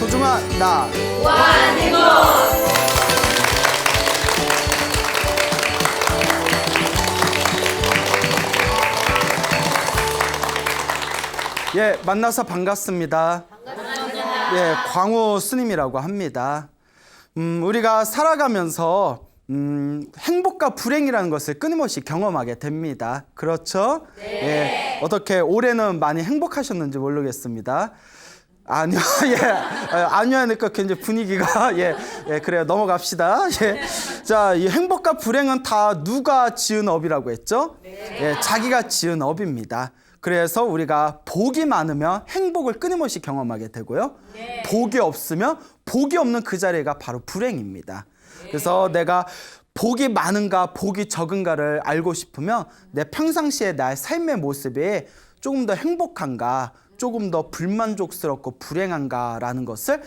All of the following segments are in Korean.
소중한 나 무한행복. 예, 만나서 반갑습니다. 예, 광우 스님이라고 합니다. 우리가 살아가면서 행복과 불행이라는 것을 끊임없이 경험하게 됩니다. 그렇죠? 네. 예, 어떻게 올해는 많이 행복하셨는지 모르겠습니다. 아니요, 예, 아니요 하니까 굉장히 분위기가 그래요. 넘어갑시다. 예, 자, 이 행복과 불행은 다 누가 지은 업이라고 했죠? 예, 자기가 지은 업입니다. 그래서 우리가 복이 많으면 행복을 끊임없이 경험하게 되고요. 복이 없으면 복이 없는 그 자리가 바로 불행입니다. 그래서 내가 복이 많은가 복이 적은가를 알고 싶으면 내 평상시에 나의 삶의 모습이 조금 더 행복한가 조금 더 불만족스럽고 불행한가라는 것을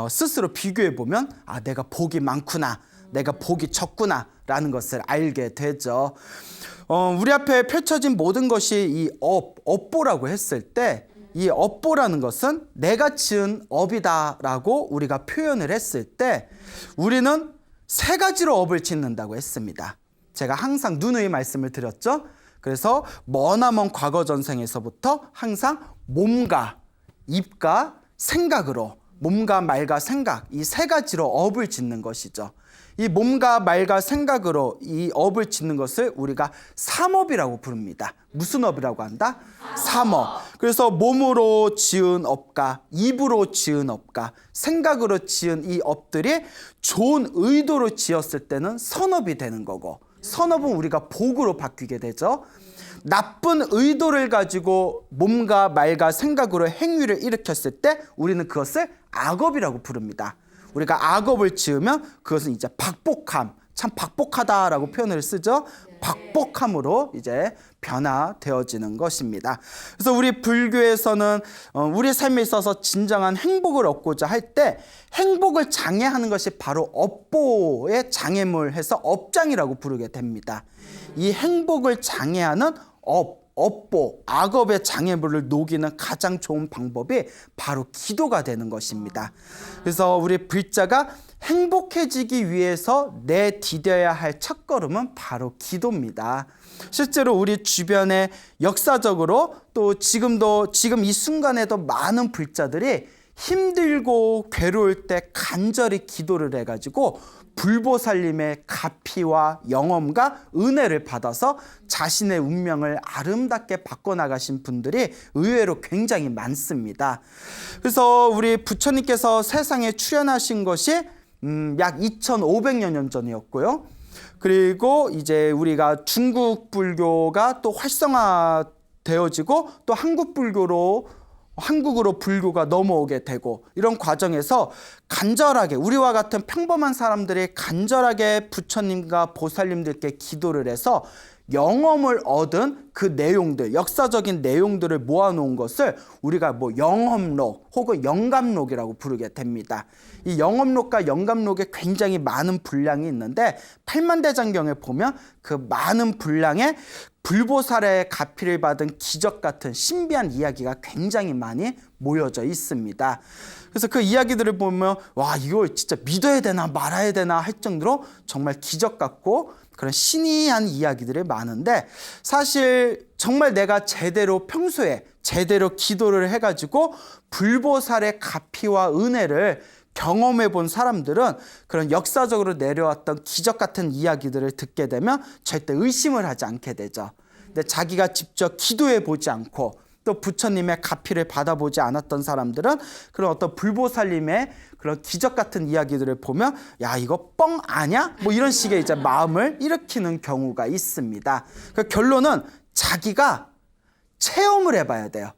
스스로 비교해 보면 아, 내가 복이 많구나, 내가 복이 적구나 라는 것을 알게 되죠. 우리 앞에 펼쳐진 모든 것이 이 업보라고 했을 때 이 업보라는 것은 내가 지은 업이다라고 우리가 표현을 했을 때 우리는 세 가지로 업을 짓는다고 했습니다. 제가 항상 누누이 말씀을 드렸죠. 그래서 머나먼 과거 전생에서부터 항상 몸과 입과 생각으로, 몸과 말과 생각, 이 세 가지로 업을 짓는 것이죠. 이 몸과 말과 생각으로 이 업을 짓는 것을 우리가 삼업이라고 부릅니다. 무슨 업이라고 한다? 삼업. 그래서 몸으로 지은 업과 입으로 지은 업과 생각으로 지은 이 업들이 좋은 의도로 지었을 때는 선업이 되는 거고, 선업은 우리가 복으로 바뀌게 되죠. 나쁜 의도를 가지고 몸과 말과 생각으로 행위를 일으켰을 때 우리는 그것을 악업이라고 부릅니다. 우리가 악업을 지으면 그것은 이제 박복함, 참 박복하다라고 표현을 쓰죠. 박복함으로 이제 변화되어지는 것입니다. 그래서 우리 불교에서는 우리 삶에 있어서 진정한 행복을 얻고자 할 때 행복을 장애하는 것이 바로 업보의 장애물 해서 업장이라고 부르게 됩니다. 이 행복을 장애하는 업보, 악업의 장애물을 녹이는 가장 좋은 방법이 바로 기도가 되는 것입니다. 그래서 우리 불자가 행복해지기 위해서 내디뎌야 할 첫걸음은 바로 기도입니다. 실제로 우리 주변에 역사적으로 또 지금 이 순간에도 많은 불자들이 힘들고 괴로울 때 간절히 기도를 해가지고 불보살님의 가피와 영험과 은혜를 받아서 자신의 운명을 아름답게 바꿔나가신 분들이 의외로 굉장히 많습니다. 그래서 우리 부처님께서 세상에 출현하신 것이 약 2500여 년 전이었고요. 그리고 이제 우리가 중국 불교가 또 활성화되어지고 또 한국으로 불교가 넘어오게 되고 이런 과정에서 간절하게 우리와 같은 평범한 사람들이 간절하게 부처님과 보살님들께 기도를 해서 영험을 얻은 그 내용들, 역사적인 내용들을 모아놓은 것을 우리가 영험록 혹은 영감록이라고 부르게 됩니다. 이 영험록과 영감록에 굉장히 많은 분량이 있는데 팔만대장경에 보면 그 많은 분량의 불보살의 가피를 받은 기적 같은 신비한 이야기가 굉장히 많이 모여져 있습니다. 그래서 그 이야기들을 보면 와, 이걸 진짜 믿어야 되나 말아야 되나 할 정도로 정말 기적 같고 그런 신이한 이야기들이 많은데 사실 정말 내가 평소에 제대로 기도를 해가지고 불보살의 가피와 은혜를 경험해 본 사람들은 그런 역사적으로 내려왔던 기적 같은 이야기들을 듣게 되면 절대 의심을 하지 않게 되죠. 근데 자기가 직접 기도해 보지 않고 또 부처님의 가피를 받아보지 않았던 사람들은 그런 어떤 불보살님의 그런 기적 같은 이야기들을 보면 야, 이거 뻥 아냐? 이런 식의 이제 마음을 일으키는 경우가 있습니다. 그 결론은 자기가 체험을 해봐야 돼요.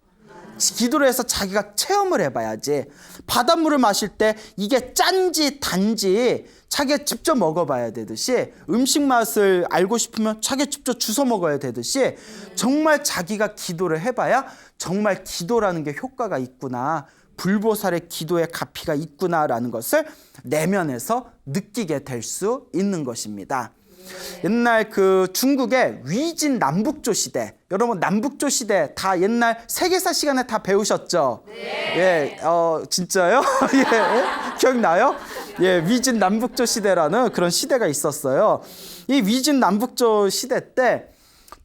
기도를 해서 자기가 체험을 해봐야지. 바닷물을 마실 때 이게 짠지 단지 자기가 직접 먹어봐야 되듯이 음식 맛을 알고 싶으면 자기가 직접 주워 먹어야 되듯이 정말 자기가 기도를 해봐야 정말 기도라는 게 효과가 있구나, 불보살의 기도의 가피가 있구나라는 것을 내면에서 느끼게 될 수 있는 것입니다. 옛날 그 중국의 위진 남북조 시대, 여러분 남북조 시대 다 옛날 세계사 시간에 다 배우셨죠? 예, 진짜요? 예, 기억나요? 예, 위진 남북조 시대라는 그런 시대가 있었어요. 이 위진 남북조 시대 때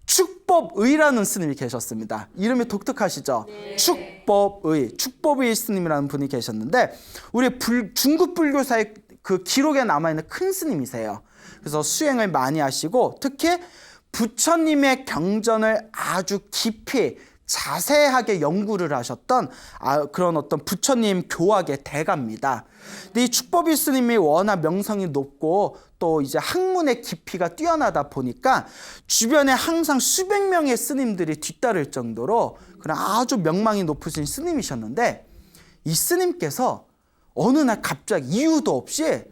축법의라는 스님이 계셨습니다. 이름이 독특하시죠? 축법의 스님이라는 분이 계셨는데 우리 중국 불교사의 그 기록에 남아있는 큰 스님이세요. 그래서 수행을 많이 하시고 특히 부처님의 경전을 아주 깊이 자세하게 연구를 하셨던 그런 어떤 부처님 교학의 대가입니다. 근데 이 축법의 스님이 워낙 명성이 높고 또 이제 학문의 깊이가 뛰어나다 보니까 주변에 항상 수백 명의 스님들이 뒤따를 정도로 그런 아주 명망이 높으신 스님이셨는데 이 스님께서 어느 날 갑자기 이유도 없이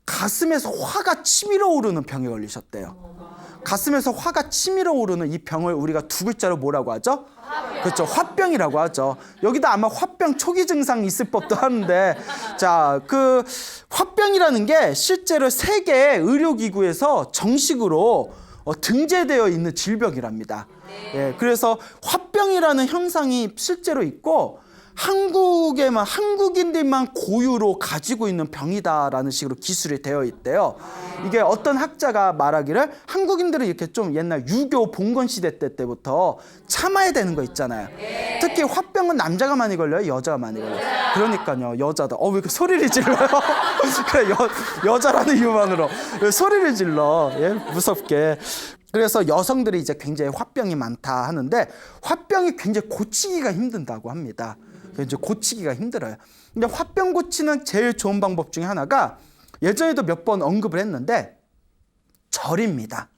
가슴에서 화가 치밀어 오르는 병에 걸리셨대요. 가슴에서 화가 치밀어 오르는 이 병을 우리가 두 글자로 뭐라고 하죠? 화병. 그렇죠. 화병이라고 하죠. 여기다 아마 화병 초기 증상 있을 법도 하는데 자, 그 화병이라는 게 실제로 세계 의료기구에서 정식으로 등재되어 있는 질병이랍니다. 예, 그래서 화병이라는 현상이 실제로 있고 한국인들만 고유로 가지고 있는 병이다라는 식으로 기술이 되어 있대요. 이게 어떤 학자가 말하기를 한국인들은 이렇게 좀 옛날 유교 봉건 시대 때부터 참아야 되는 거 있잖아요. 특히 화병은 남자가 많이 걸려요? 여자가 많이 걸려요? 그러니까요. 여자다. 왜 이렇게 소리를 질러요? 그래, 여자라는 이유만으로 왜 소리를 질러? 예? 무섭게. 그래서 여성들이 이제 굉장히 화병이 많다 하는데 화병이 굉장히 고치기가 힘든다고 합니다. 이제 고치기가 힘들어요. 근데 화병 고치는 제일 좋은 방법 중에 하나가 예전에도 몇 번 언급을 했는데 절입니다.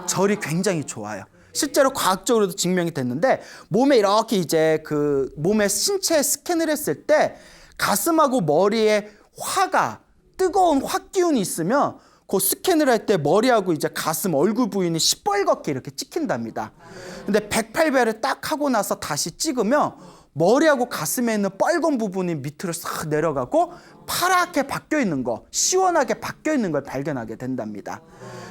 절이 굉장히 좋아요. 실제로 과학적으로도 증명이 됐는데 몸에 이렇게 이제 그 몸의 신체 스캔을 했을 때 가슴하고 머리에 화가 뜨거운 화기운이 있으면 그 스캔을 할 때 머리하고 이제 가슴 얼굴 부위는 시뻘겋게 이렇게 찍힌답니다. 근데 108배를 딱 하고 나서 다시 찍으면 머리하고 가슴에 있는 빨간 부분이 밑으로 싹 내려가고 파랗게 바뀌어 있는 거, 시원하게 바뀌어 있는 걸 발견하게 된답니다.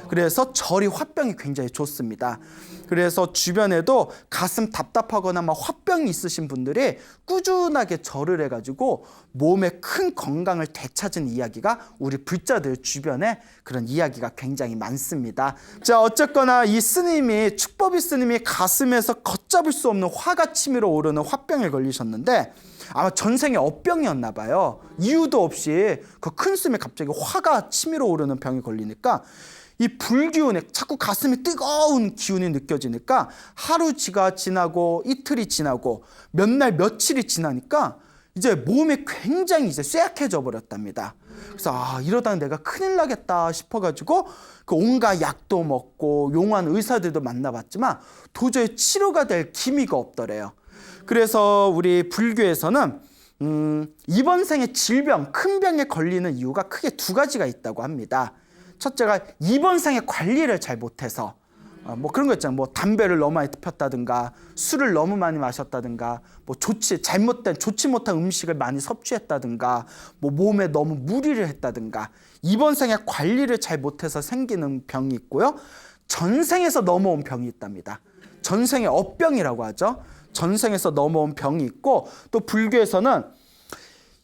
그래서 절이 화병이 굉장히 좋습니다. 그래서 주변에도 가슴 답답하거나 막 화병이 있으신 분들이 꾸준하게 절을 해가지고 몸의 큰 건강을 되찾은 이야기가 우리 불자들 주변에 그런 이야기가 굉장히 많습니다. 자, 어쨌거나 이 스님이 축법의 스님이 가슴에서 걷잡을 수 없는 화가 치밀어 오르는 화병에 걸리셨는데 아마 전생에 업병이었나 봐요. 이유도 없이 그 큰 스님이 갑자기 화가 치밀어 오르는 병에 걸리니까 이 불기운에 자꾸 가슴이 뜨거운 기운이 느껴지니까 하루가 지나고 이틀이 지나고 몇 날 며칠이 지나니까 이제 몸이 굉장히 이제 쇠약해져 버렸답니다. 그래서 이러다 내가 큰일 나겠다 싶어가지고 그 온갖 약도 먹고 용한 의사들도 만나봤지만 도저히 치료가 될 기미가 없더래요. 그래서 우리 불교에서는 이번 생에 질병, 큰 병에 걸리는 이유가 크게 두 가지가 있다고 합니다. 첫째가 이번 생에 관리를 잘 못해서 뭐 그런 거 있잖아요. 뭐 담배를 너무 많이 폈다든가 술을 너무 많이 마셨다든가 뭐 좋지 못한 음식을 많이 섭취했다든가 뭐 몸에 너무 무리를 했다든가 이번 생에 관리를 잘 못해서 생기는 병이 있고요. 전생에서 넘어온 병이 있답니다. 전생의 업병이라고 하죠. 전생에서 넘어온 병이 있고 또 불교에서는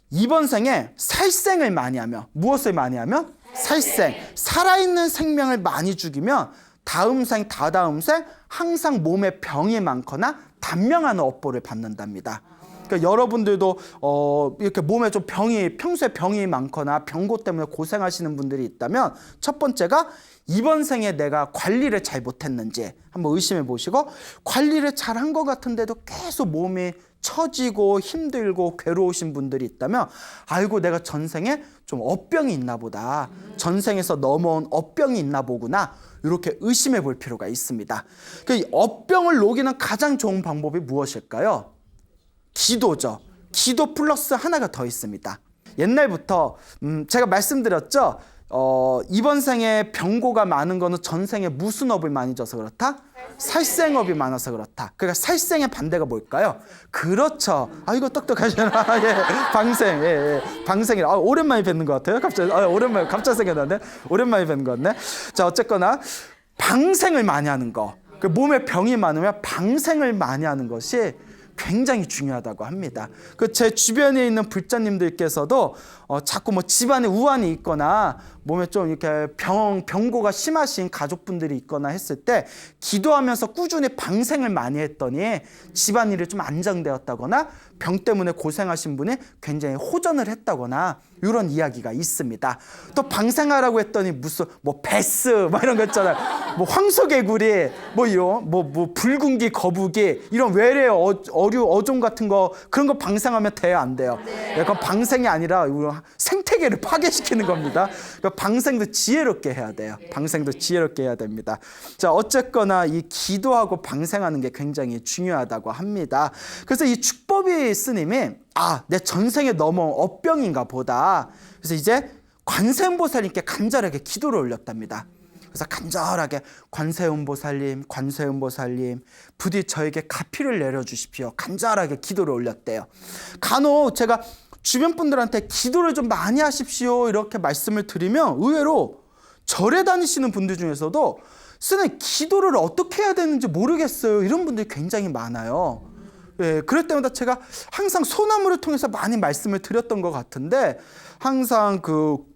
이번 생에 살생을 많이 하면 무엇을 많이 하면? 살생. 살아있는 생명을 많이 죽이면 다음 생, 다다음 생 항상 몸에 병이 많거나 단명하는 업보를 받는답니다. 그러니까 여러분들도 이렇게 몸에 좀 평소에 병이 많거나 병고 때문에 고생하시는 분들이 있다면 첫 번째가 이번 생에 내가 관리를 잘 못했는지 한번 의심해 보시고 관리를 잘한 것 같은데도 계속 몸이 처지고 힘들고 괴로우신 분들이 있다면 아이고 내가 전생에 좀 업병이 있나 보다. 전생에서 넘어온 업병이 있나 보구나. 이렇게 의심해 볼 필요가 있습니다. 그 업병을 녹이는 가장 좋은 방법이 무엇일까요? 기도죠. 기도 플러스 하나가 더 있습니다. 옛날부터 제가 말씀드렸죠. 이번 생에 병고가 많은 거는 전생에 무슨 업을 많이 져서 그렇다? 살생업이 많아서 그렇다. 그러니까 살생의 반대가 뭘까요? 그렇죠. 이거 똑똑하시나? 예, 방생. 예, 방생이라. 오랜만에 뵙는 것 같아요. 갑자기 오랜만에 갑자기 생각나네. 오랜만에 뵙는 것 같네. 자, 어쨌거나 방생을 많이 하는 거. 그 몸에 병이 많으면 방생을 많이 하는 것이 굉장히 중요하다고 합니다. 그 제 주변에 있는 불자님들께서도 자꾸 뭐 집안에 우환이 있거나 몸에 좀 이렇게 병고가 심하신 가족분들이 있거나 했을 때 기도하면서 꾸준히 방생을 많이 했더니 집안일이 좀 안정되었다거나 병 때문에 고생하신 분이 굉장히 호전을 했다거나 이런 이야기가 있습니다. 또 방생하라고 했더니 무슨 뭐 베스 뭐 이런 거 있잖아요. 뭐 황소개구리 뭐 붉은기 거북이 이런 외래 어류 어종 같은 거 그런 거 방생하면 돼요, 안 돼요? 그건 방생이 아니라 생태계를 파괴시키는 겁니다. 그러니까 방생도 지혜롭게 해야 돼요. 방생도 지혜롭게 해야 됩니다. 자, 어쨌거나 이 기도하고 방생하는 게 굉장히 중요하다고 합니다. 그래서 이 축법이 스님이 내 전생에 넘어온 업병인가 보다. 그래서 이제 관세음보살님께 간절하게 기도를 올렸답니다. 그래서 간절하게 관세음보살님 부디 저에게 가피를 내려주십시오. 간절하게 기도를 올렸대요. 간혹 제가 주변 분들한테 기도를 좀 많이 하십시오 이렇게 말씀을 드리면 의외로 절에 다니시는 분들 중에서도 스님 기도를 어떻게 해야 되는지 모르겠어요 이런 분들이 굉장히 많아요. 예, 그럴 때마다 제가 항상 소나무를 통해서 많이 말씀을 드렸던 것 같은데 항상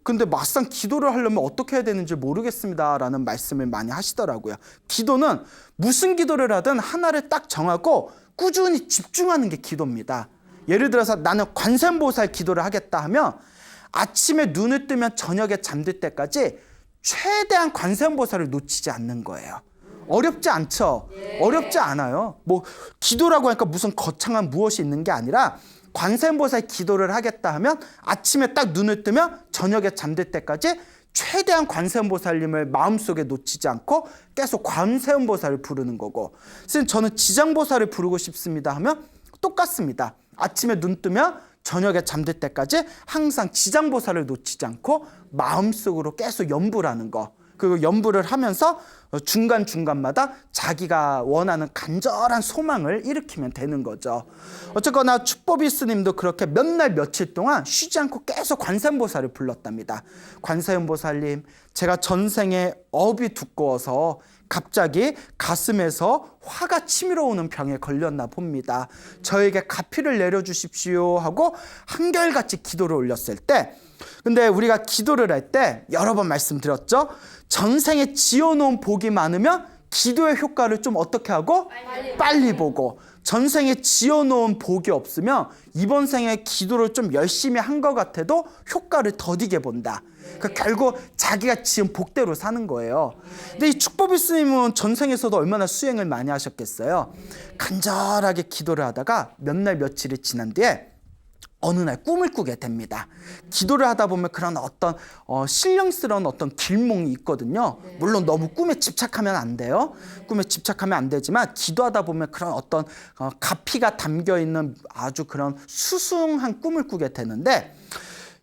근데 막상 기도를 하려면 어떻게 해야 되는지 모르겠습니다라는 말씀을 많이 하시더라고요. 기도는 무슨 기도를 하든 하나를 딱 정하고 꾸준히 집중하는 게 기도입니다. 예를 들어서 나는 관세음보살 기도를 하겠다 하면 아침에 눈을 뜨면 저녁에 잠들 때까지 최대한 관세음보살을 놓치지 않는 거예요. 어렵지 않죠? 어렵지 않아요. 뭐 기도라고 하니까 무슨 거창한 무엇이 있는 게 아니라 관세음보살 기도를 하겠다 하면 아침에 딱 눈을 뜨면 저녁에 잠들 때까지 최대한 관세음보살님을 마음속에 놓치지 않고 계속 관세음보살을 부르는 거고, 선생님 저는 지장보살을 부르고 싶습니다 하면 똑같습니다. 아침에 눈 뜨면 저녁에 잠들 때까지 항상 지장보살을 놓치지 않고 마음속으로 계속 연부를 하는 거. 그리고 연부를 하면서 중간중간마다 자기가 원하는 간절한 소망을 일으키면 되는 거죠. 어쨌거나 축법이 스님도 그렇게 몇 날 며칠 동안 쉬지 않고 계속 관세음보살을 불렀답니다. 관세음보살님, 제가 전생에 업이 두꺼워서 갑자기 가슴에서 화가 치밀어 오는 병에 걸렸나 봅니다. 저에게 가피를 내려주십시오 하고 한결같이 기도를 올렸을 때, 근데 우리가 기도를 할 때 여러 번 말씀드렸죠. 전생에 지어놓은 복이 많으면 기도의 효과를 좀 어떻게 하고? 빨리 보고. 전생에 지어놓은 복이 없으면 이번 생에 기도를 좀 열심히 한 것 같아도 효과를 더디게 본다. 그러니까 결국 자기가 지은 복대로 사는 거예요. 근데 이 축법이 스님은 전생에서도 얼마나 수행을 많이 하셨겠어요. 간절하게 기도를 하다가 몇 날 며칠이 지난 뒤에 어느 날 꿈을 꾸게 됩니다. 기도를 하다 보면 그런 어떤 신령스러운 어떤 길몽이 있거든요. 물론 너무 꿈에 집착하면 안 돼요. 꿈에 집착하면 안 되지만 기도하다 보면 그런 어떤 가피가 담겨있는 아주 그런 수승한 꿈을 꾸게 되는데,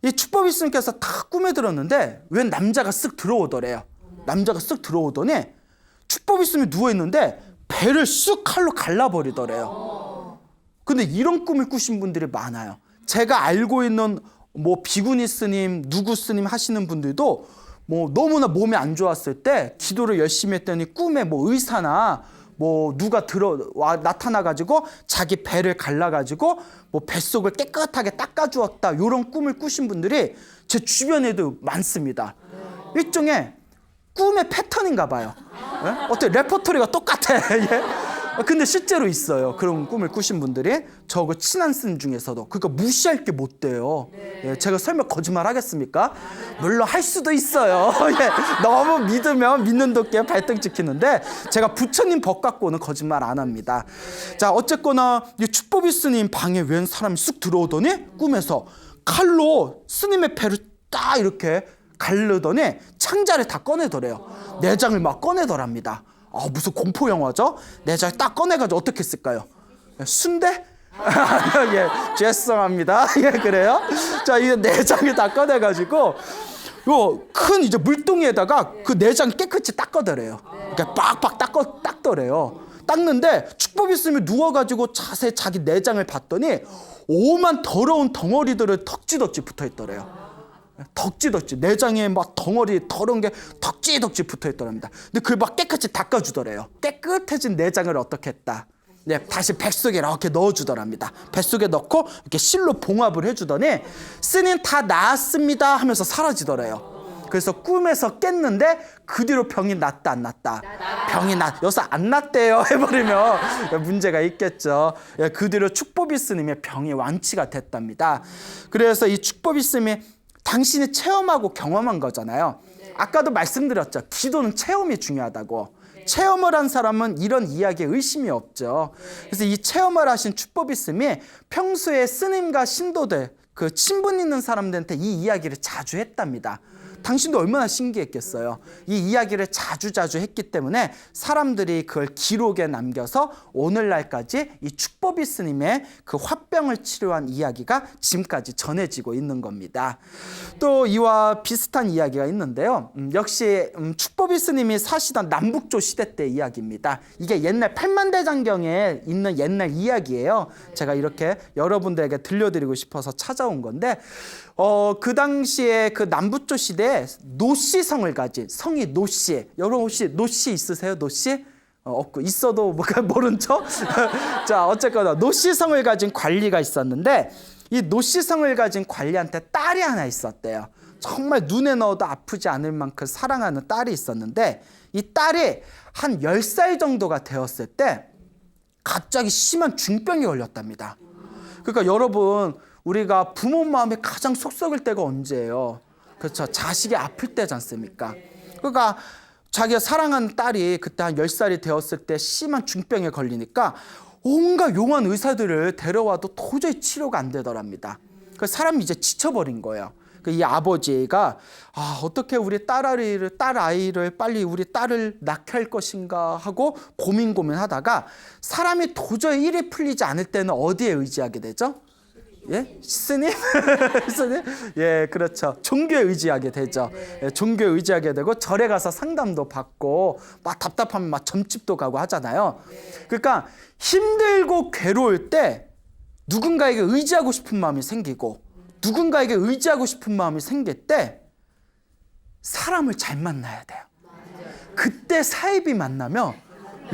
이 축법이 스님께서 다 꿈에 들었는데 웬 남자가 쓱 들어오더래요. 남자가 쓱 들어오더니 축법이 스님이 누워있는데 배를 쑥 칼로 갈라버리더래요. 근데 이런 꿈을 꾸신 분들이 많아요. 제가 알고 있는 뭐 비구니 스님, 누구 스님 하시는 분들도 뭐 너무나 몸이 안 좋았을 때 기도를 열심히 했더니 꿈에 뭐 의사나 뭐 누가 나타나가지고 자기 배를 갈라가지고 뭐 뱃속을 깨끗하게 닦아주었다, 이런 꿈을 꾸신 분들이 제 주변에도 많습니다. 일종의 꿈의 패턴인가 봐요. 예? 어때? 레퍼토리가 똑같아. 예? 근데 실제로 있어요. 그런 꿈을 꾸신 분들이. 저하고 친한 스님 중에서도. 그러니까 무시할 게 못 돼요. 예, 제가 설마 거짓말 하겠습니까? 물론 할 수도 있어요. 예, 너무 믿으면 믿는 도끼에 발등 찍히는데 제가 부처님 법 갖고는 거짓말 안 합니다. 자, 어쨌거나 이 축법이 스님 방에 웬 사람이 쑥 들어오더니 꿈에서 칼로 스님의 배를 딱 이렇게 가르더니 창자를 다 꺼내더래요. 내장을 막 꺼내더랍니다. 무슨 공포 영화죠? 내장을 딱 꺼내가지고 어떻게 했을까요? 순대? 예, 죄송합니다. 예, 그래요? 자, 이 내장을 다 꺼내가지고 요 큰 이제 물동이에다가 그 내장 깨끗이 닦아더래요. 그러니까 빡빡 닦더래요. 닦는데 축복 있으면 누워가지고 자세히 자기 내장을 봤더니 오만 더러운 덩어리들을 덕지덕지 붙어있더래요. 덕지덕지 내장에 막 덩어리 더러운 게 덕지덕지 붙어있더랍니다. 근데 그걸 막 깨끗이 닦아주더래요. 깨끗해진 내장을 어떻게 했다? 네, 다시 뱃속에 이렇게 넣어주더랍니다. 뱃속에 넣고 이렇게 실로 봉합을 해주더니 스님 다 나았습니다 하면서 사라지더래요. 그래서 꿈에서 깼는데 그 뒤로 병이 낫다 안 낫다? 병이 여기서 안 낫대요 해버리면 문제가 있겠죠. 그 뒤로 축법이 스님의 병이 완치가 됐답니다. 그래서 이 축법이 스님이 당신이 체험하고 경험한 거잖아요. 아까도 말씀드렸죠. 기도는 체험이 중요하다고. 체험을 한 사람은 이런 이야기에 의심이 없죠. 그래서 이 체험을 하신 축법이 스님이 평소에 스님과 신도들, 그 친분 있는 사람들한테 이 이야기를 자주 했답니다. 당신도 얼마나 신기했겠어요. 이 이야기를 자주 했기 때문에 사람들이 그걸 기록에 남겨서 오늘날까지 이 축법이 스님의 그 화병을 치료한 이야기가 지금까지 전해지고 있는 겁니다. 또 이와 비슷한 이야기가 있는데요. 역시 축법이 스님이 사시던 남북조 시대 때 이야기입니다. 이게 옛날 팔만대장경에 있는 옛날 이야기예요. 제가 이렇게 여러분들에게 들려드리고 싶어서 찾아온 건데 그 당시에 그 남북조 시대에 노씨성을 가진 성이 노씨. 여러분 혹시 노씨 있으세요? 노씨? 없고 있어도 모른 척? 자, 어쨌거나 노씨성을 가진 관리가 있었는데 이 노씨성을 가진 관리한테 딸이 하나 있었대요. 정말 눈에 넣어도 아프지 않을 만큼 사랑하는 딸이 있었는데 이 딸이 한 10살 정도가 되었을 때 갑자기 심한 중병이 걸렸답니다. 그러니까 여러분 우리가 부모 마음에 가장 속 썩을 때가 언제예요? 그렇죠. 자식이 아플 때지 않습니까? 그러니까 자기가 사랑하는 딸이 그때 한 10살이 되었을 때 심한 중병에 걸리니까 온갖 용한 의사들을 데려와도 도저히 치료가 안 되더랍니다. 그 사람이 이제 지쳐버린 거예요. 이 아버지가 어떻게 우리 딸 아이를 빨리 우리 딸을 낳게 할 것인가 하고 고민하다가 사람이 도저히 일이 풀리지 않을 때는 어디에 의지하게 되죠? 예? 스님? 스님? 예, 그렇죠. 종교에 의지하게 되죠. 예, 종교에 의지하게 되고 절에 가서 상담도 받고 막 답답하면 막 점집도 가고 하잖아요. 그러니까 힘들고 괴로울 때 누군가에게 의지하고 싶은 마음이 생기고 누군가에게 의지하고 싶은 마음이 생길 때 사람을 잘 만나야 돼요. 그때 사이비 만나면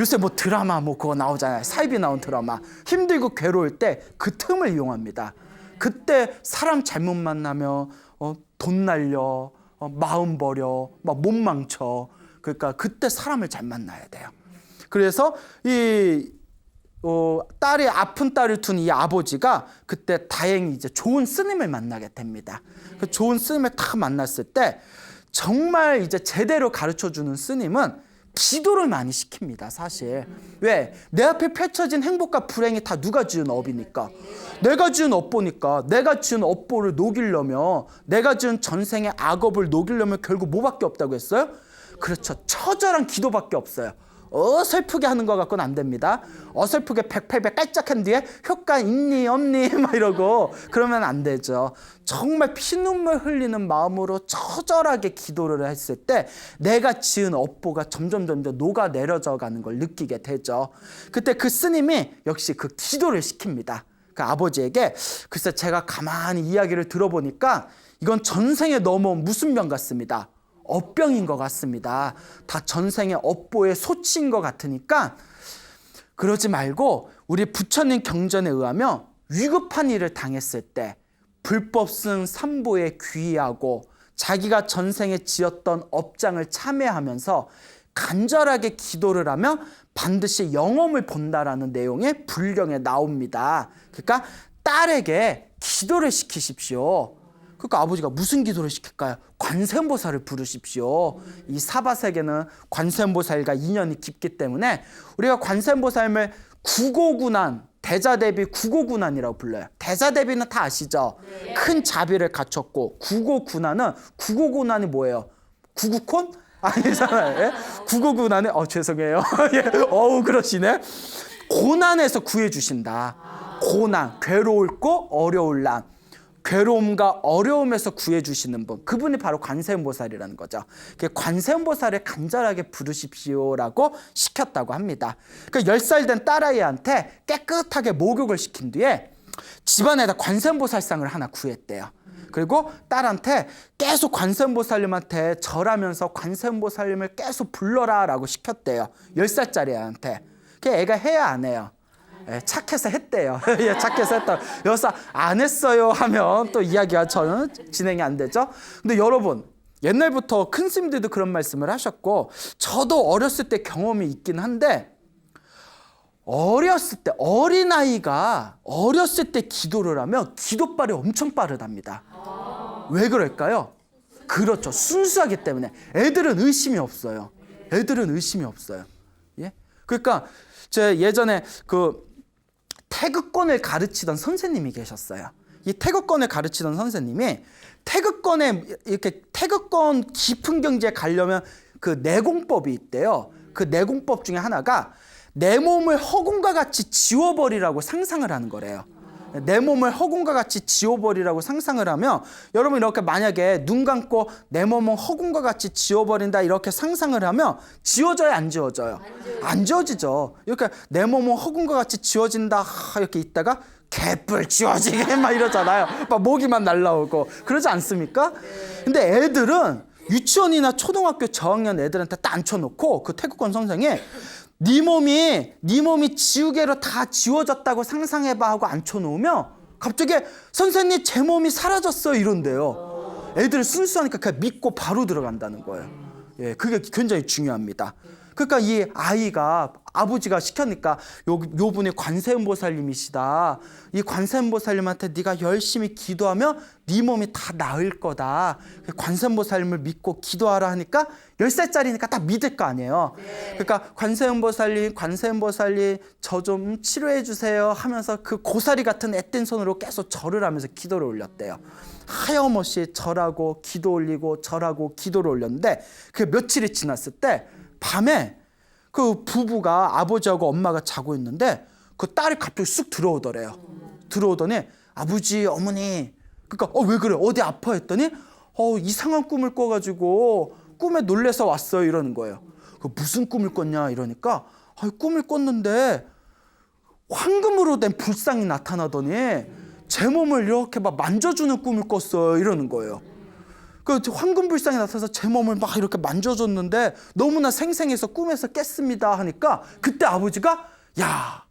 요새 뭐 드라마 그거 나오잖아요. 사이비 나온 드라마. 힘들고 괴로울 때 그 틈을 이용합니다. 그때 사람 잘못 만나면 돈 날려, 마음 버려, 막 못 망쳐. 그러니까 그때 사람을 잘 만나야 돼요. 그래서 이 딸이 아픈 딸을 둔 이 아버지가 그때 다행히 이제 좋은 스님을 만나게 됩니다. 그 좋은 스님을 딱 만났을 때 정말 이제 제대로 가르쳐주는 스님은 기도를 많이 시킵니다. 사실 왜? 내 앞에 펼쳐진 행복과 불행이 다 누가 지은 업이니까 내가 지은 업보니까 내가 지은 업보를 녹이려면 내가 지은 전생의 악업을 녹이려면 결국 뭐밖에 없다고 했어요? 그렇죠. 처절한 기도밖에 없어요. 어설프게 하는 것 갖고는 안 됩니다. 어설프게 108배 깔짝한 뒤에 효과 있니 없니 막 이러고 그러면 안 되죠. 정말 피눈물 흘리는 마음으로 처절하게 기도를 했을 때 내가 지은 업보가 점점 녹아내려져 가는 걸 느끼게 되죠. 그때 그 스님이 역시 그 기도를 시킵니다. 그 아버지에게 글쎄 제가 가만히 이야기를 들어보니까 이건 전생에 넘어온 무슨 병 같습니다. 업병인 것 같습니다. 다 전생의 업보의 소치인 것 같으니까 그러지 말고 우리 부처님 경전에 의하면 위급한 일을 당했을 때 불법 쓴 삼보에 귀의하고 자기가 전생에 지었던 업장을 참회하면서 간절하게 기도를 하면 반드시 영험을 본다라는 내용의 불경에 나옵니다. 그러니까 딸에게 기도를 시키십시오. 그러니까 아버지가 무슨 기도를 시킬까요? 관세음보살을 부르십시오. 이 사바세계는 관세음보살과 인연이 깊기 때문에 우리가 관세음보살을 구고구난, 대자대비 구고구난이라고 불러요. 대자대비는 다 아시죠? 네. 큰 자비를 갖췄고 구고구난이 뭐예요? 구구콘? 아니잖아요. 예? 구고구난은 죄송해요. 예. 그러시네. 고난에서 구해주신다. 고난, 괴로울고 어려울 난. 괴로움과 어려움에서 구해주시는 분, 그분이 바로 관세음보살이라는 거죠. 관세음보살을 간절하게 부르십시오라고 시켰다고 합니다. 그 10살 된 딸아이한테 깨끗하게 목욕을 시킨 뒤에 집안에다 관세음보살상을 하나 구했대요. 그리고 딸한테 계속 관세음보살님한테 절하면서 관세음보살님을 계속 불러라 라고 시켰대요. 10살짜리 애한테. 그 애가 해야 안 해요? 착해서 했대요. 착해서 했다. 여기서 안 했어요 하면 또 이야기가 저는 진행이 안 되죠. 근데 여러분, 옛날부터 큰 스님들도 그런 말씀을 하셨고 저도 어렸을 때 경험이 있긴 한데, 어렸을 때 어린아이가 어렸을 때 기도를 하면 기도발이 엄청 빠르답니다. 왜 그럴까요? 그렇죠. 순수하기 때문에. 애들은 의심이 없어요. 애들은 의심이 없어요. 예? 그러니까 제 예전에 그 태극권을 가르치던 선생님이 계셨어요. 이 태극권을 가르치던 선생님이 이렇게 태극권 깊은 경지에 가려면 그 내공법이 있대요. 그 내공법 중에 하나가 내 몸을 허공과 같이 지워버리라고 상상을 하는 거래요. 내 몸을 허공과 같이 지워버리라고 상상을 하면, 여러분 이렇게 만약에 눈 감고 내 몸을 허공과 같이 지워버린다 이렇게 상상을 하면 지워져요, 안 지워져요? 안 지워지죠. 이렇게 내 몸은 허공과 같이 지워진다 이렇게 있다가 개뿔 지워지게 막 이러잖아요. 막 모기만 날라오고 그러지 않습니까? 근데 애들은 유치원이나 초등학교 저학년 애들한테 딱 앉혀놓고 그 태극권 선생이 네 몸이 지우개로 다 지워졌다고 상상해봐 하고 앉혀놓으면 갑자기 선생님 제 몸이 사라졌어요 이런데요. 애들은 순수하니까 그냥 믿고 바로 들어간다는 거예요. 예, 그게 굉장히 중요합니다. 그러니까 이 아이가 아버지가 시켰으니까 요분이 관세음보살님이시다. 이 관세음보살님한테 네가 열심히 기도하면 네 몸이 다 나을 거다. 관세음보살님을 믿고 기도하라 하니까 10살짜리니까 딱 믿을 거 아니에요. 그러니까 관세음보살님 저 좀 치료해 주세요 하면서 그 고사리 같은 앳된 손으로 계속 절을 하면서 기도를 올렸대요. 하염없이 절하고 기도 올리고 절하고 기도를 올렸는데 그 며칠이 지났을 때 밤에 그 부부가 아버지하고 엄마가 자고 있는데 그 딸이 갑자기 쑥 들어오더래요. 들어오더니 아버지 어머니, 그러니까 왜 그래 어디 아파 했더니 이상한 꿈을 꿔가지고 꿈에 놀래서 왔어요 이러는 거예요. 그 무슨 꿈을 꿨냐 이러니까 꿈을 꿨는데 황금으로 된 불상이 나타나더니 제 몸을 이렇게 막 만져주는 꿈을 꿨어요 이러는 거예요. 그 황금 불상이 나타나서 제 몸을 막 이렇게 만져줬는데 너무나 생생해서 꿈에서 깼습니다 하니까 그때 아버지가 야,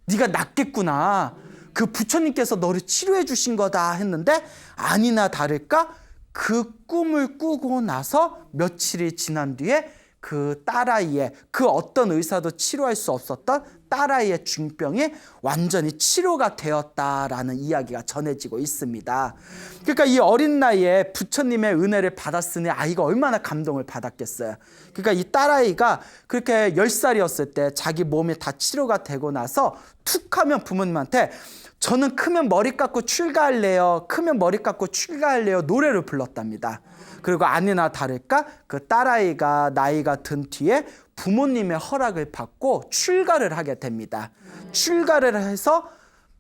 네가 낫겠구나. 그 부처님께서 너를 치료해 주신 거다 했는데 아니나 다를까 그 꿈을 꾸고 나서 며칠이 지난 뒤에 그 딸아이의 그 어떤 의사도 치료할 수 없었던 딸아이의 중병이 완전히 치료가 되었다라는 이야기가 전해지고 있습니다. 그러니까 이 어린 나이에 부처님의 은혜를 받았으니 아이가 얼마나 감동을 받았겠어요. 그러니까 이 딸아이가 그렇게 10살이었을 때 자기 몸이 다 치료가 되고 나서 툭 하면 부모님한테 저는 크면 머리 깎고 출가할래요. 크면 머리 깎고 출가할래요. 노래를 불렀답니다. 그리고 아니나 다를까 그 딸아이가 나이가 든 뒤에 부모님의 허락을 받고 출가를 하게 됩니다. 출가를 해서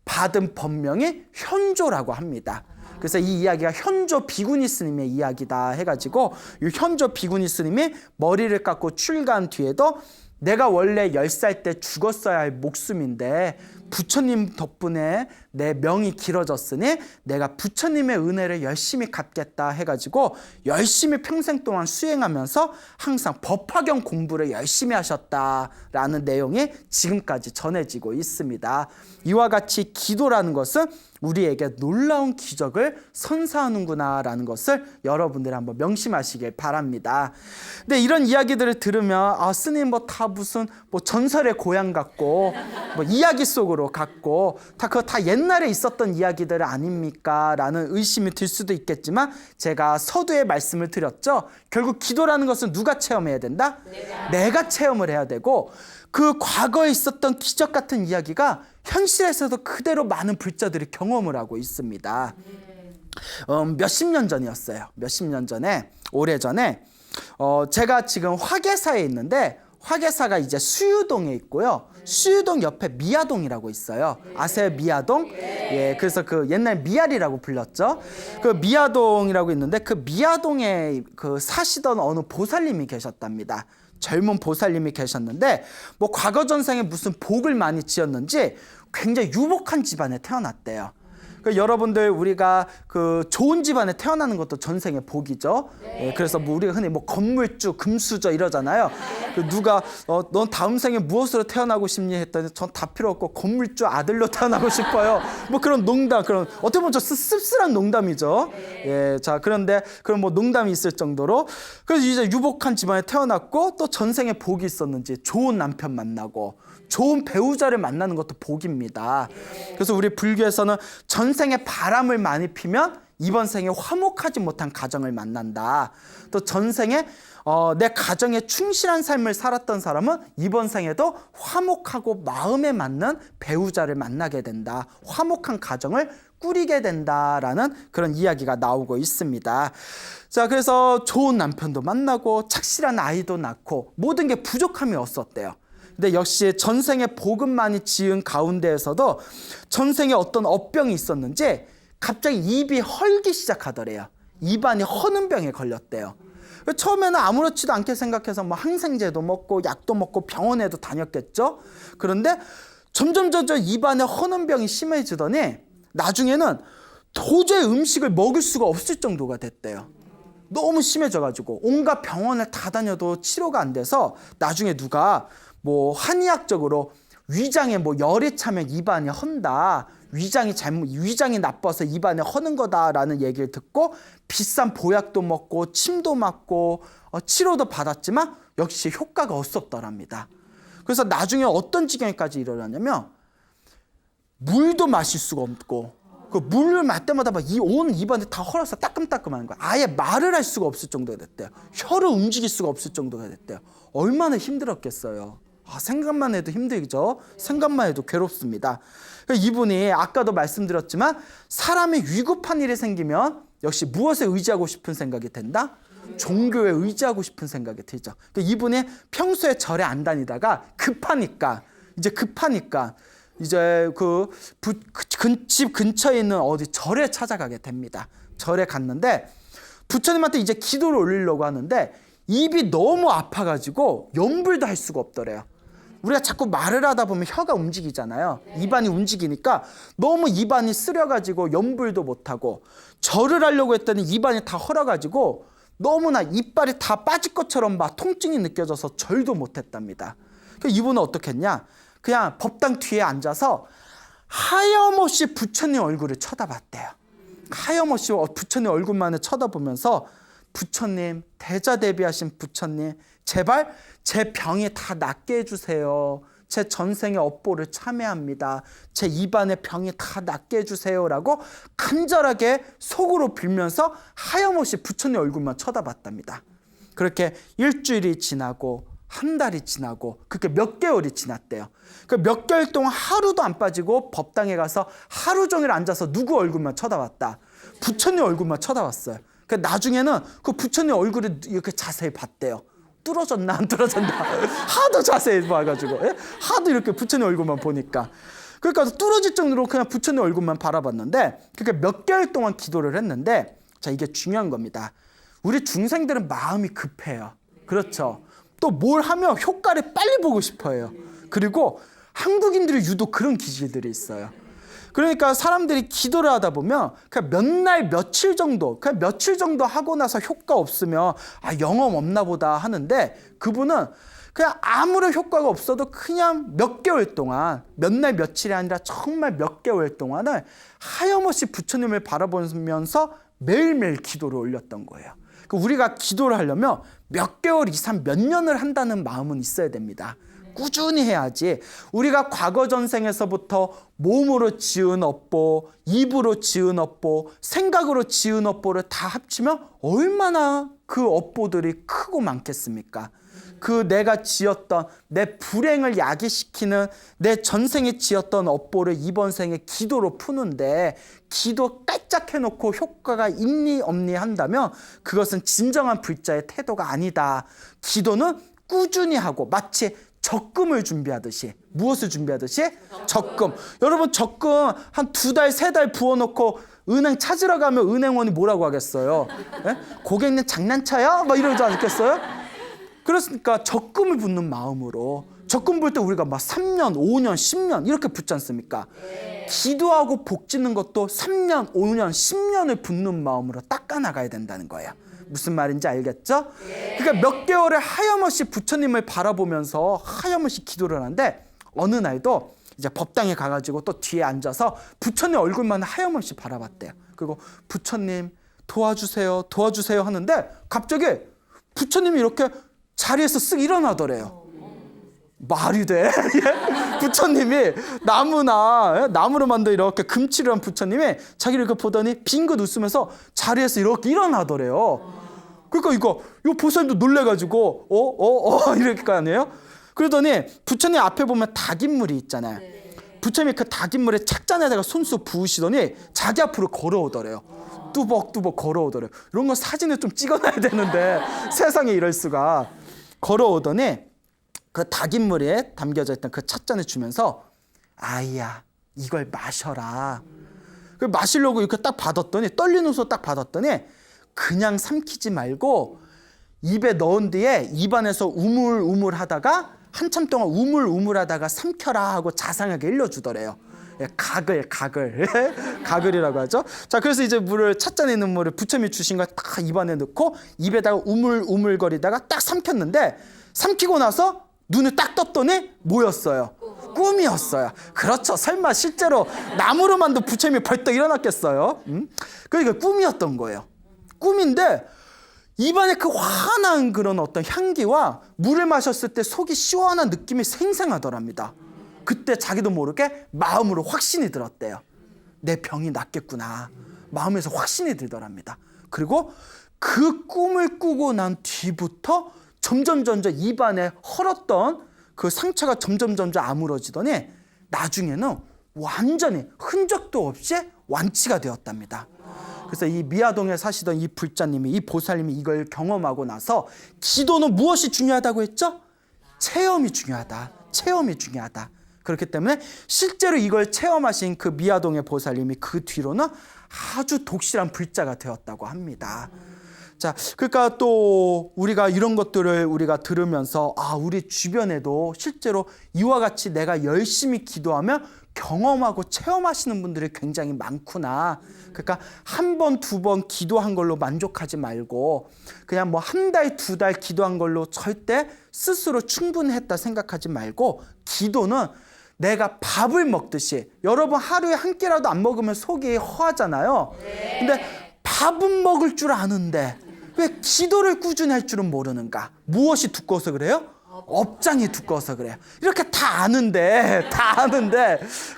받은 법명이 현조라고 합니다. 그래서 이 이야기가 현조 비구니 스님의 이야기다 해가지고 이 현조 비구니 스님이 머리를 깎고 출가한 뒤에도 내가 원래 10살 때 죽었어야 할 목숨인데 부처님 덕분에 내 명이 길어졌으니 내가 부처님의 은혜를 열심히 갚겠다 해가지고 열심히 평생 동안 수행하면서 항상 법화경 공부를 열심히 하셨다라는 내용이 지금까지 전해지고 있습니다. 이와 같이 기도라는 것은 우리에게 놀라운 기적을 선사하는구나라는 것을 여러분들이 한번 명심하시길 바랍니다. 근데 이런 이야기들을 들으면 스님 뭐 다 무슨 뭐 전설의 고향 같고 뭐 이야기 속으로 갔고 그거 다 옛날에 있었던 이야기들 아닙니까? 라는 의심이 들 수도 있겠지만 제가 서두에 말씀을 드렸죠. 결국 기도라는 것은 누가 체험해야 된다? 내가 체험을 해야 되고 그 과거에 있었던 기적 같은 이야기가 현실에서도 그대로 많은 불자들이 경험을 하고 있습니다. 몇십 년 전이었어요. 몇십 년 전에, 오래전에 제가 지금 화계사에 있는데 화계사가 이제 수유동에 있고요. 수유동 옆에 미아동이라고 있어요. 아세요, 미아동? 예, 그래서 그 옛날 미아리라고 불렀죠. 그 미아동이라고 있는데 그 미아동에 그 사시던 어느 보살님이 계셨답니다. 젊은 보살님이 계셨는데 뭐 과거 전생에 무슨 복을 많이 지었는지 굉장히 유복한 집안에 태어났대요. 그 여러분들 우리가 그 좋은 집안에 태어나는 것도 전생의 복이죠. 예, 그래서 뭐 우리가 흔히 뭐 건물주, 금수저 이러잖아요. 그 누가 넌 다음 생에 무엇으로 태어나고 싶니 했더니 전 다 필요 없고 건물주 아들로 태어나고 싶어요. 뭐 그런 농담, 그런 어떻게 보면 좀 씁쓸한 농담이죠. 예, 자 그런데 그런 뭐 농담이 있을 정도로 그래서 이제 유복한 집안에 태어났고 또 전생에 복이 있었는지 좋은 남편 만나고 좋은 배우자를 만나는 것도 복입니다. 그래서 우리 불교에서는 전생에 바람을 많이 피면 이번 생에 화목하지 못한 가정을 만난다. 또 전생에 내 가정에 충실한 삶을 살았던 사람은 이번 생에도 화목하고 마음에 맞는 배우자를 만나게 된다. 화목한 가정을 꾸리게 된다라는 그런 이야기가 나오고 있습니다. 자, 그래서 좋은 남편도 만나고 착실한 아이도 낳고 모든 게 부족함이 없었대요. 근데 역시 전생에 복은 많이 지은 가운데에서도 전생에 어떤 업병이 있었는지 갑자기 입이 헐기 시작하더래요. 입안이 허는 병에 걸렸대요. 처음에는 아무렇지도 않게 생각해서 뭐 항생제도 먹고 약도 먹고 병원에도 다녔겠죠. 그런데 점점 입안에 허는 병이 심해지더니 나중에는 도저히 음식을 먹을 수가 없을 정도가 됐대요. 너무 심해져가지고 온갖 병원을 다 다녀도 치료가 안 돼서 나중에 누가 뭐 한의학적으로 위장에 뭐 열이 차면 입안이 헌다. 위장이 나빠서 입안에 허는 거다라는 얘기를 듣고 비싼 보약도 먹고 침도 맞고 치료도 받았지만 역시 효과가 없었더랍니다. 그래서 나중에 어떤 지경까지 일어나냐면 물도 마실 수가 없고 그 물을 말 때마다 막 온 입안에 다 헐어서 따끔따끔한 거야. 아예 말을 할 수가 없을 정도가 됐대요. 혀를 움직일 수가 없을 정도가 됐대요. 얼마나 힘들었겠어요. 생각만 해도 힘들죠. 생각만 해도 괴롭습니다. 이분이 아까도 말씀드렸지만 사람이 위급한 일이 생기면 역시 무엇에 의지하고 싶은 생각이 든다? 종교에 의지하고 싶은 생각이 들죠. 이분이 평소에 절에 안 다니다가 급하니까 이제 집 근처에 있는 어디 절에 찾아가게 됩니다. 절에 갔는데 부처님한테 이제 기도를 올리려고 하는데 입이 너무 아파가지고 염불도 할 수가 없더래요. 우리가 자꾸 말을 하다 보면 혀가 움직이잖아요. 입안이 움직이니까 너무 입안이 쓰려가지고 염불도 못하고 절을 하려고 했더니 입안이 다 헐어가지고 너무나 이빨이 다 빠질 것처럼 막 통증이 느껴져서 절도 못했답니다. 이분은 어떻게 했냐? 그냥 법당 뒤에 앉아서 하염없이 부처님 얼굴을 쳐다봤대요. 하염없이 부처님 얼굴만을 쳐다보면서 부처님, 대자대비하신 부처님, 제발 제 병이 다 낫게 해주세요. 제 전생의 업보를 참회합니다. 제 입안의 병이 다 낫게 해주세요라고 간절하게 속으로 빌면서 하염없이 부처님 얼굴만 쳐다봤답니다. 그렇게 일주일이 지나고 한 달이 지나고 그렇게 몇 개월이 지났대요. 그 몇 개월 동안 하루도 안 빠지고 법당에 가서 하루 종일 앉아서 누구 얼굴만 쳐다봤다. 부처님 얼굴만 쳐다봤어요. 나중에는 그 부처님 얼굴을 이렇게 자세히 봤대요. 뚫어졌나 안 뚫어졌나 하도 자세히 봐가지고 하도 이렇게 부처님 얼굴만 보니까 그러니까 뚫어질 정도로 그냥 부처님 얼굴만 바라봤는데 그렇게 몇 개월 동안 기도를 했는데 자 이게 중요한 겁니다. 우리 중생들은 마음이 급해요. 그렇죠. 또 뭘 하면 효과를 빨리 보고 싶어요. 그리고 한국인들이 유독 그런 기질들이 있어요. 그러니까 사람들이 기도를 하다 보면 그냥 몇 날 며칠 정도 하고 나서 효과 없으면 영험 없나 보다 하는데 그분은 그냥 아무런 효과가 없어도 그냥 몇 개월 동안 몇 날 며칠이 아니라 정말 몇 개월 동안을 하염없이 부처님을 바라보면서 매일매일 기도를 올렸던 거예요. 우리가 기도를 하려면 몇 개월 이상 몇 년을 한다는 마음은 있어야 됩니다. 꾸준히 해야지. 우리가 과거 전생에서부터 몸으로 지은 업보, 입으로 지은 업보, 생각으로 지은 업보를 다 합치면 얼마나 그 업보들이 크고 많겠습니까? 그 내가 지었던 내 불행을 야기시키는 내 전생에 지었던 업보를 이번 생에 기도로 푸는데 기도 깔짝 해놓고 효과가 있니 없니 한다면 그것은 진정한 불자의 태도가 아니다. 기도는 꾸준히 하고 마치 적금을 준비하듯이. 무엇을 준비하듯이? 적금. 여러분 적금 한 2달, 3달 부어놓고 은행 찾으러 가면 은행원이 뭐라고 하겠어요? 예? 고객님 장난쳐요? 막 이러지 않겠어요? 그렇으니까 적금을 붓는 마음으로, 적금 볼 때 우리가 막 3년, 5년, 10년 이렇게 붓지 않습니까? 기도하고 복 짓는 것도 3년, 5년, 10년을 붓는 마음으로 닦아나가야 된다는 거예요. 무슨 말인지 알겠죠? 그러니까 몇 개월을 하염없이 부처님을 바라보면서 하염없이 기도를 하는데, 어느 날도 이제 법당에 가가지고 또 뒤에 앉아서 부처님 얼굴만 하염없이 바라봤대요. 그리고 부처님 도와주세요, 도와주세요 하는데 갑자기 부처님이 이렇게 자리에서 쓱 일어나더래요. 말이 돼? 부처님이 나무로 만든 이렇게 금치를 한 부처님이 자기를 이렇게 보더니 빙긋 웃으면서 자리에서 이렇게 일어나더래요. 그러니까 이거 보살님도 놀래가지고 이렇게 거 아니에요? 그러더니 부처님 앞에 보면 닭인물이 있잖아요. 부처님이 그 닭인물에 찻잔에다가 손수 부으시더니 자기 앞으로 걸어오더래요. 뚜벅뚜벅 걸어오더래요. 이런 거 사진을 좀 찍어놔야 되는데 세상에 이럴 수가. 걸어오더니 그 닭인물에 담겨져 있던 그 찻잔을 주면서, 아이야 이걸 마셔라. 그 마시려고 이렇게 딱 받았더니, 떨리는 손 딱 받았더니 그냥 삼키지 말고 입에 넣은 뒤에 입안에서 우물우물 하다가 한참 동안 우물우물하다가 삼켜라 하고 자상하게 일러주더래요. 가글이라고 하죠. 자, 그래서 이제 물을, 찻잔에 있는 물을 부처님이 주신 걸 딱 입안에 넣고 입에다가 우물우물거리다가 딱 삼켰는데, 삼키고 나서 눈을 딱 떴더니 뭐였어요? 꿈이었어요. 그렇죠. 설마 실제로 나무로 만든 부처님이 벌떡 일어났겠어요? 그러니까 꿈이었던 거예요. 꿈인데 입안에 그 환한 그런 어떤 향기와 물을 마셨을 때 속이 시원한 느낌이 생생하더랍니다. 그때 자기도 모르게 마음으로 확신이 들었대요. 내 병이 낫겠구나. 마음에서 확신이 들더랍니다. 그리고 그 꿈을 꾸고 난 뒤부터 점점 입안에 헐었던 그 상처가 점점 아물어지더니 나중에는 완전히 흔적도 없이 완치가 되었답니다. 그래서 이 미아동에 사시던 이 불자님이, 이 보살님이 이걸 경험하고 나서 기도는 무엇이 중요하다고 했죠? 체험이 중요하다. 체험이 중요하다. 그렇기 때문에 실제로 이걸 체험하신 그 미아동의 보살님이 그 뒤로는 아주 독실한 불자가 되었다고 합니다. 자, 그러니까 또 우리가 이런 것들을 우리가 들으면서 우리 주변에도 실제로 이와 같이 내가 열심히 기도하면 경험하고 체험하시는 분들이 굉장히 많구나. 그러니까 한 번, 2번 기도한 걸로 만족하지 말고 그냥 뭐 1달, 2달 기도한 걸로 절대 스스로 충분했다 생각하지 말고, 기도는 내가 밥을 먹듯이, 여러분 하루에 한 끼라도 안 먹으면 속이 허하잖아요. 근데 밥은 먹을 줄 아는데 왜 기도를 꾸준히 할 줄은 모르는가? 무엇이 두꺼워서 그래요? 업장이 두꺼워서 그래요. 이렇게 다 아는데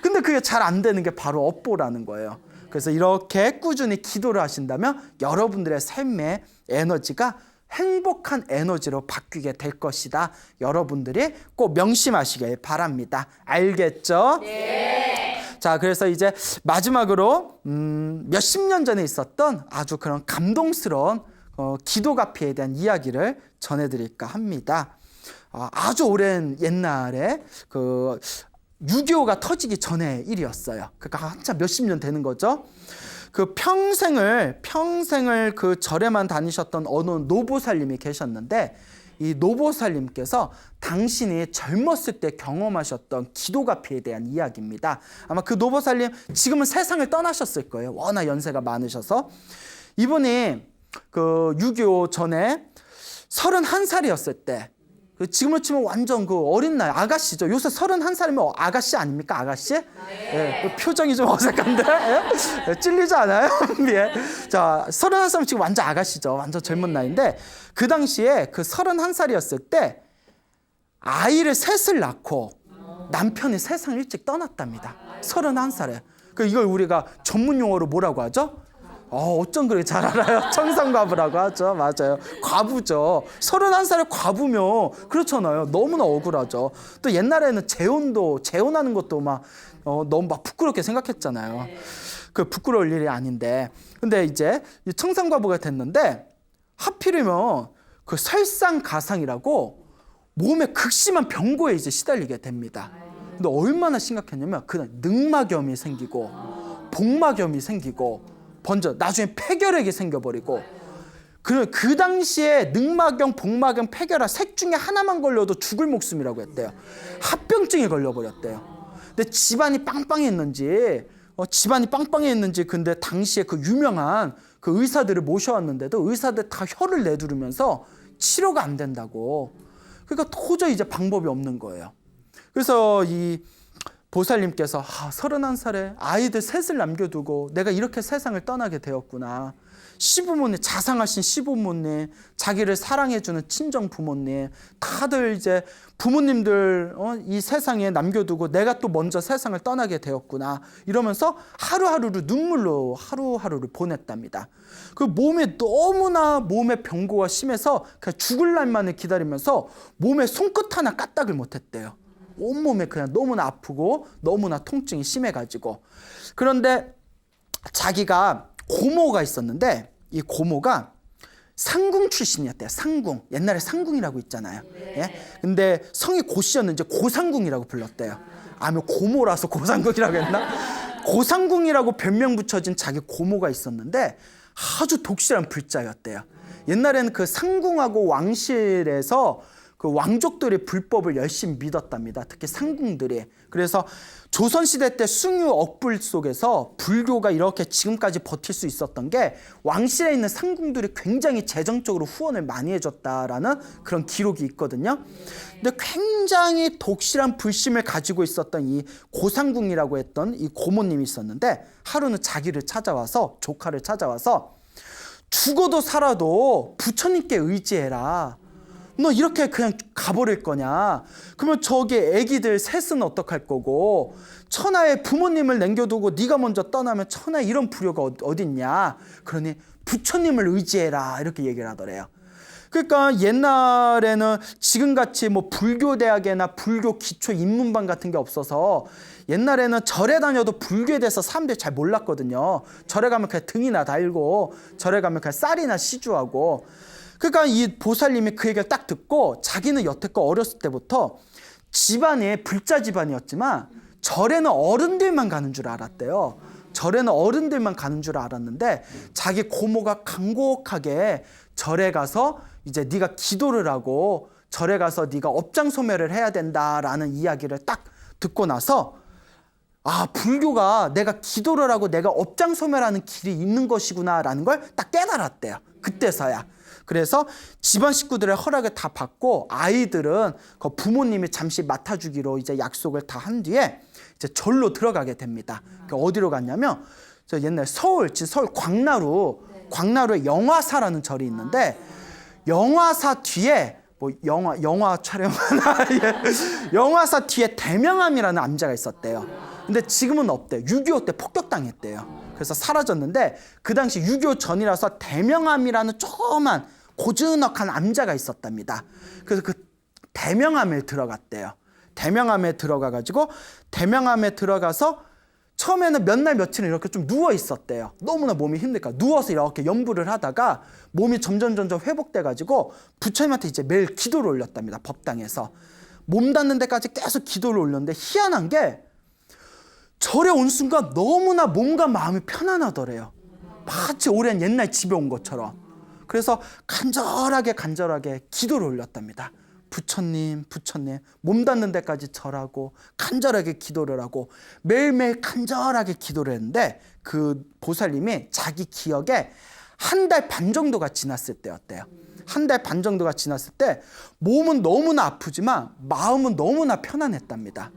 근데 그게 잘 안 되는 게 바로 업보라는 거예요. 그래서 이렇게 꾸준히 기도를 하신다면 여러분들의 삶의 에너지가 행복한 에너지로 바뀌게 될 것이다. 여러분들이 꼭 명심하시길 바랍니다. 알겠죠? 네. 자, 그래서 이제 마지막으로 몇십 년 전에 있었던 아주 그런 감동스러운 기도가피에 대한 이야기를 전해드릴까 합니다. 아주 오랜 옛날에 그 6.25가 터지기 전의 일이었어요. 그러니까 한참 몇십 년 되는 거죠. 그 평생을 그 절에만 다니셨던 어느 노보살님이 계셨는데, 이 노보살님께서 당신이 젊었을 때 경험하셨던 기도가피에 대한 이야기입니다. 아마 그 노보살님 지금은 세상을 떠나셨을 거예요. 워낙 연세가 많으셔서. 이분이 그 6.25 전에 31살이었을 때, 지금으로 치면 완전 그 어린 나이, 아가씨죠. 요새 31살이면 아가씨 아닙니까? 아가씨? 네. 예, 표정이 좀 어색한데? 예? 찔리지 않아요? 예. 자, 31살이면 지금 완전 아가씨죠. 완전 젊은 나이인데, 그 당시에 그 31살이었을 때 아이를 셋을 낳고 남편이 세상을 일찍 떠났답니다. 31살에. 이걸 우리가 전문 용어로 뭐라고 하죠? 어쩜 그렇게 잘 알아요? 청산과부라고 하죠. 맞아요. 과부죠. 31살에 과부면 그렇잖아요. 너무나 억울하죠. 또 옛날에는 재혼하는 것도 막 너무 막 부끄럽게 생각했잖아요. 그 부끄러울 일이 아닌데. 근데 이제 청산과부가 됐는데 하필이면 그 설상가상이라고 몸에 극심한 병고에 이제 시달리게 됩니다. 근데 얼마나 심각했냐면 그냥 늑막염이 생기고 복막염이 생기고 번져 나중에 폐결핵이 생겨버리고 그 당시에 늑막염, 복막염, 폐결핵 셋 중에 하나만 걸려도 죽을 목숨이라고 했대요. 합병증에 걸려버렸대요. 근데 집안이 빵빵했는지 근데 당시에 그 유명한 그 의사들을 모셔왔는데도 의사들 다 혀를 내두르면서 치료가 안 된다고. 그러니까 도저히 이제 방법이 없는 거예요. 그래서 이 보살님께서 31살에 아이들 셋을 남겨두고 내가 이렇게 세상을 떠나게 되었구나. 시부모님, 자상하신 시부모님, 자기를 사랑해주는 친정 부모님, 다들 이제 부모님들 이 세상에 남겨두고 내가 또 먼저 세상을 떠나게 되었구나. 이러면서 하루하루를 눈물로 하루하루를 보냈답니다. 그 몸의 병고가 심해서 그냥 죽을 날만을 기다리면서 몸에 손끝 하나 까딱을 못했대요. 온몸에 그냥 너무나 아프고 너무나 통증이 심해가지고. 그런데 자기가 고모가 있었는데 이 고모가 상궁 출신이었대요. 상궁. 옛날에 상궁이라고 있잖아요. 예? 근데 성이 고씨였는지 고상궁이라고 불렀대요. 아니면 고모라서 고상궁이라고 했나? 고상궁이라고 별명 붙여진 자기 고모가 있었는데 아주 독실한 불자였대요. 옛날에는 그 상궁하고 왕실에서 그 왕족들이 불법을 열심히 믿었답니다. 특히 상궁들이. 그래서 조선시대 때 숭유 억불 속에서 불교가 이렇게 지금까지 버틸 수 있었던 게 왕실에 있는 상궁들이 굉장히 재정적으로 후원을 많이 해줬다라는 그런 기록이 있거든요. 근데 굉장히 독실한 불심을 가지고 있었던 이 고상궁이라고 했던 이 고모님이 있었는데 하루는 자기를 찾아와서, 조카를 찾아와서 죽어도 살아도 부처님께 의지해라. 너 이렇게 그냥 가버릴 거냐? 그러면 저기 애기들 셋은 어떡할 거고, 천하에 부모님을 남겨두고 네가 먼저 떠나면 천하에 이런 불효가 어딨냐? 그러니 부처님을 의지해라 이렇게 얘기를 하더래요. 그러니까 옛날에는 지금같이 뭐 불교대학이나 불교 기초 입문반 같은 게 없어서 옛날에는 절에 다녀도 불교에 대해서 사람들이 잘 몰랐거든요. 절에 가면 그냥 등이나 달고 절에 가면 그냥 쌀이나 시주하고. 그러니까 이 보살님이 그 얘기를 딱 듣고 자기는 여태껏 어렸을 때부터 집안이 불자 집안이었지만 절에는 어른들만 가는 줄 알았대요. 절에는 어른들만 가는 줄 알았는데 자기 고모가 간곡하게 절에 가서 이제 네가 기도를 하고 절에 가서 네가 업장소멸을 해야 된다라는 이야기를 딱 듣고 나서 불교가 내가 기도를 하고 내가 업장소멸하는 길이 있는 것이구나라는 걸 딱 깨달았대요. 그때서야. 그래서 집안 식구들의 허락을 다 받고 아이들은 그 부모님이 잠시 맡아주기로 이제 약속을 다 한 뒤에 이제 절로 들어가게 됩니다. 어디로 갔냐면 저 옛날 서울 광나루에 영화사라는 절이 있는데 영화사 뒤에 뭐 영화 촬영하나 영화사 뒤에 대명암이라는 암자가 있었대요. 근데 지금은 없대요. 6.25 때 폭격당했대요. 그래서 사라졌는데 그 당시 6.25 전이라서 대명암이라는 조그만 고즈넉한 암자가 있었답니다. 그래서 그 대명암에 들어갔대요. 대명암에 들어가가지고 대명암에 들어가서 처음에는 몇 날 며칠 이렇게 좀 누워 있었대요. 너무나 몸이 힘드니까 누워서 이렇게 연부를 하다가 몸이 점점 회복돼가지고 부처님한테 이제 매일 기도를 올렸답니다. 법당에서 몸 닿는 데까지 계속 기도를 올렸는데 희한한 게 절에 온 순간 너무나 몸과 마음이 편안하더래요. 마치 오랜 옛날 집에 온 것처럼. 그래서 간절하게 기도를 올렸답니다. 부처님 몸 닿는 데까지 절하고 간절하게 기도를 하고 매일매일 간절하게 기도를 했는데 그 보살님이 자기 기억에 1달 반 정도가 지났을 때였대요. 1달 반 정도가 지났을 때 몸은 너무나 아프지만 마음은 너무나 편안했답니다.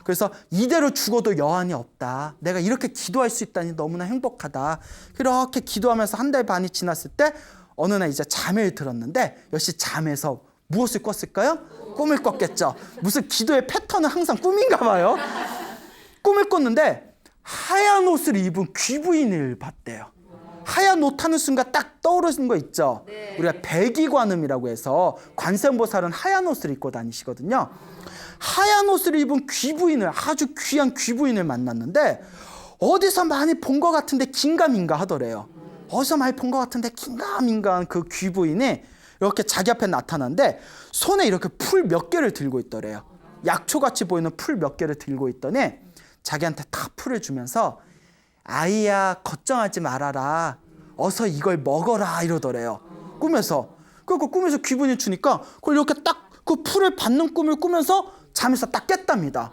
그래서 이대로 죽어도 여한이 없다. 내가 이렇게 기도할 수 있다니 너무나 행복하다. 그렇게 기도하면서 1달 반이 지났을 때 어느 날 이제 잠을 들었는데 역시 잠에서 무엇을 꿨을까요? 꿈을 꿨겠죠. 무슨 기도의 패턴은 항상 꿈인가 봐요. 꿈을 꿨는데 하얀 옷을 입은 귀부인을 봤대요. 하얀 옷 하는 순간 딱 떠오르는 거 있죠. 우리가 백이관음이라고 해서 관세음보살은 하얀 옷을 입고 다니시거든요. 하얀 옷을 입은 귀부인을, 아주 귀한 귀부인을 만났는데 어디서 많이 본 것 같은데 긴가민가 하더래요. 어디서 많이 본 것 같은데 긴가민가한 그 귀부인이 이렇게 자기 앞에 나타났는데 손에 이렇게 풀 몇 개를 들고 있더래요. 약초같이 보이는 풀 몇 개를 들고 있더니 자기한테 다 풀을 주면서 아이야 걱정하지 말아라. 어서 이걸 먹어라 이러더래요. 꿈에서. 그리고 꿈에서 기분이 주니까 그걸 이렇게 딱 그 풀을 받는 꿈을 꾸면서 잠에서 딱 깼답니다.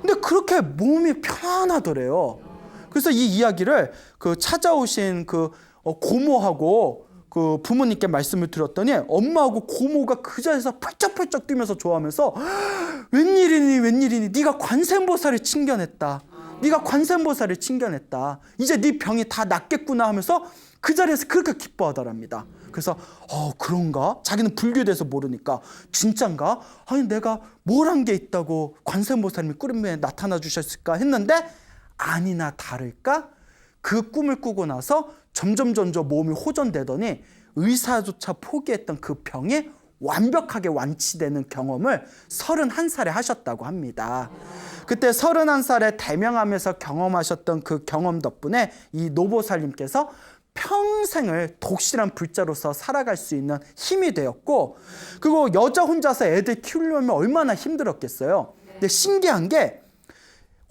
근데 그렇게 몸이 편안하더래요. 그래서 이 이야기를 그 찾아오신 그 고모하고 그 부모님께 말씀을 드렸더니 엄마하고 고모가 그 자리에서 펄쩍펄쩍 뛰면서 좋아하면서 웬일이니 네가 관세음보살을 칭견했다. 네가 관세음보살을 칭견했다. 이제 네 병이 다 낫겠구나 하면서 그 자리에서 그렇게 기뻐하더랍니다. 그래서 그런가? 자기는 불교에 대해서 모르니까 진짠가? 아니 내가 뭘 한 게 있다고 관세음보살님이 꿈에 나타나 주셨을까 했는데 아니나 다를까? 그 꿈을 꾸고 나서 점점 몸이 호전되더니 의사조차 포기했던 그 병이 완벽하게 완치되는 경험을 31살에 하셨다고 합니다. 그때 31살에 대명하면서 경험하셨던 그 경험 덕분에 이 노보살님께서 평생을 독실한 불자로서 살아갈 수 있는 힘이 되었고, 그리고 여자 혼자서 애들 키우려면 얼마나 힘들었겠어요. 근데 신기한 게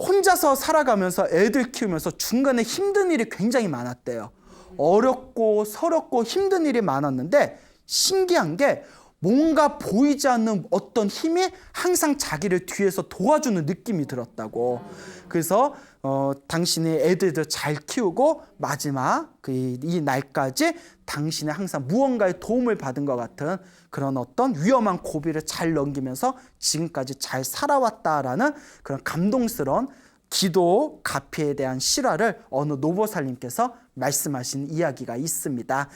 혼자서 살아가면서 애들 키우면서 중간에 힘든 일이 굉장히 많았대요. 어렵고 서럽고 힘든 일이 많았는데 신기한 게 뭔가 보이지 않는 어떤 힘이 항상 자기를 뒤에서 도와주는 느낌이 들었다고. 그래서 당신이 애들도 잘 키우고 마지막 이 날까지 당신의 항상 무언가의 도움을 받은 것 같은 그런 어떤 위험한 고비를 잘 넘기면서 지금까지 잘 살아왔다라는 그런 감동스러운 기도 가피에 대한 실화를 어느 노보살님께서 말씀하신 이야기가 있습니다.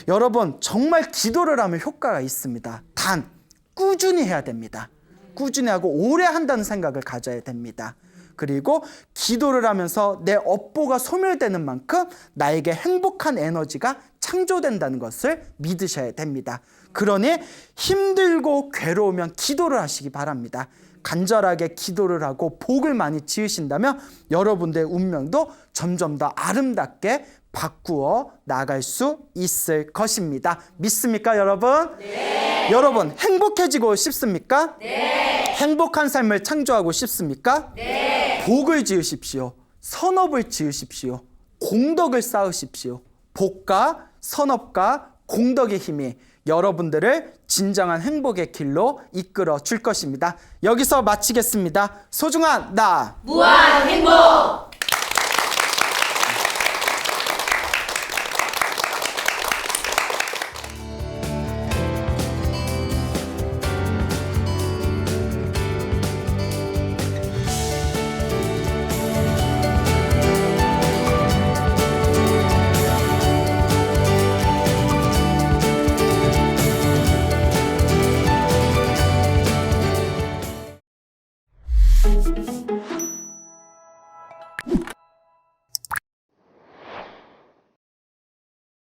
여러분 정말 기도를 하면 효과가 있습니다. 단 꾸준히 해야 됩니다. 꾸준히 하고 오래 한다는 생각을 가져야 됩니다. 그리고 기도를 하면서 내 업보가 소멸되는 만큼 나에게 행복한 에너지가 창조된다는 것을 믿으셔야 됩니다. 그러니 힘들고 괴로우면 기도를 하시기 바랍니다. 간절하게 기도를 하고 복을 많이 지으신다면 여러분들의 운명도 점점 더 아름답게 바꾸어 나갈 수 있을 것입니다. 믿습니까, 여러분? 네. 여러분 행복해지고 싶습니까? 네. 행복한 삶을 창조하고 싶습니까? 네. 복을 지으십시오. 선업을 지으십시오. 공덕을 쌓으십시오. 복과 선업과 공덕의 힘이 여러분들을 진정한 행복의 길로 이끌어 줄 것입니다. 여기서 마치겠습니다. 소중한 나 무한 행복!